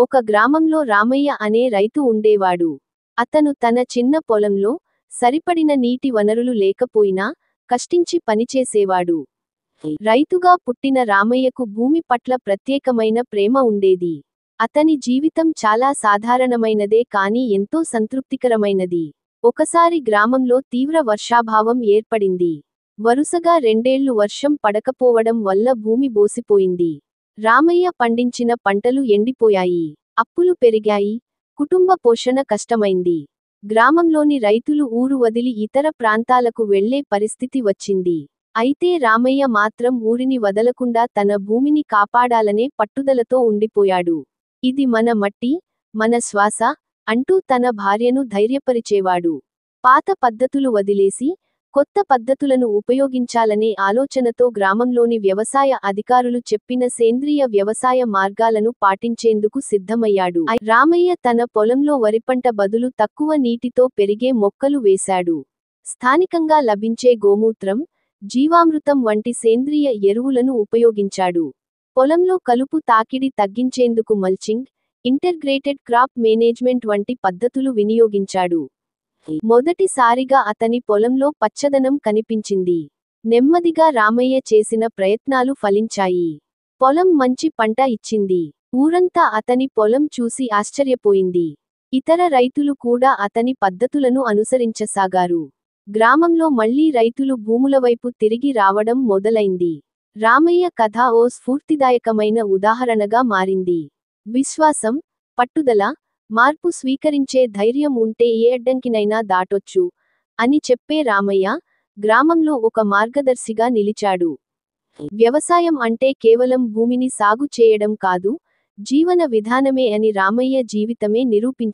ఒక గ్రామంలో రామయ్య అనే రైతు ఉండేవాడు. అతను తన చిన్న పొలంలో సరిపడిన నీటి వనరులు లేకపోయినా కష్టించి పనిచేసేవాడు. రైతుగా పుట్టిన రామయ్యకు భూమి పట్ల ప్రత్యేకమైన ప్రేమ ఉండేది. అతని జీవితం చాలా సాధారణమైనదే కానీ ఎంతో సంతృప్తికరమైనది. ఒకసారి గ్రామంలో తీవ్ర వర్షాభావం ఏర్పడింది. వరుసగా 2 ఏళ్లు వర్షం పడకపోవడం వల్ల భూమి బోసిపోయింది. రామయ్య పండించిన పంటలు ఎండిపోయాయి. అప్పులు పెరిగాయి. కుటుంబ పోషణ కష్టమైంది. గ్రామంలోని రైతులు ఊరు వదిలి ఇతర ప్రాంతాలకు వెళ్లే పరిస్థితి వచ్చింది. అయితే రామయ్య మాత్రం ఊరిని వదలకుండా తన భూమిని కాపాడాలనే పట్టుదలతో ఉండిపోయాడు. ఇది మన మట్టి, మన శ్వాస అంటూ తన భార్యను ధైర్యపరిచేవాడు. పాత పద్ధతులు వదిలేసి కొత్త పద్ధతులను ఉపయోగించాలనే ఆలోచనతో గ్రామంలోని వ్యవసాయ అధికారులు చెప్పిన సేంద్రియ వ్యవసాయ మార్గాలను పాటించేందుకు సిద్ధమయ్యాడు. రామయ్య తన పొలంలో వరిపంట బదులు తక్కువ నీటితో పెరిగే మొక్కలు వేశాడు. స్థానికంగా లభించే గోమూత్రం, జీవామృతం వంటి సేంద్రియ ఎరువులను ఉపయోగించాడు. పొలంలో కలుపు తాకిడి తగ్గించేందుకు మల్చింగ్, ఇంటర్గ్రేటెడ్ క్రాప్ మేనేజ్మెంట్ వంటి పద్ధతులు వినియోగించాడు. మొదటిసారిగా అతని పొలంలో పచ్చదనం కనిపించింది. నెమ్మదిగా రామయ్య చేసిన ప్రయత్నాలు ఫలించాయి. పొలం మంచి పంట ఇచ్చింది. ఊరంతా అతని పొలం చూసి ఆశ్చర్యపోయింది. ఇతర రైతులు కూడా అతని పద్ధతులను అనుసరించసాగారు. గ్రామంలో మళ్లీ రైతులు భూముల వైపు తిరిగి రావడం మొదలైంది. రామయ్య కథ ఓ స్ఫూర్తిదాయకమైన ఉదాహరణగా మారింది. విశ్వాసం, పట్టుదల, మార్పు స్వీకరించే ధైర్యం ఉంటే ఏ అడ్డంకినైనా దాటొచ్చు అని చెప్పే రామయ్య గ్రామంలో ఒక మార్గదర్శిగా నిలిచాడు. వ్యవసాయం అంటే కేవలం భూమిని సాగు చేయడం కాదు, జీవన విధానమే అని రామయ్య జీవితమే నిరూపించింది.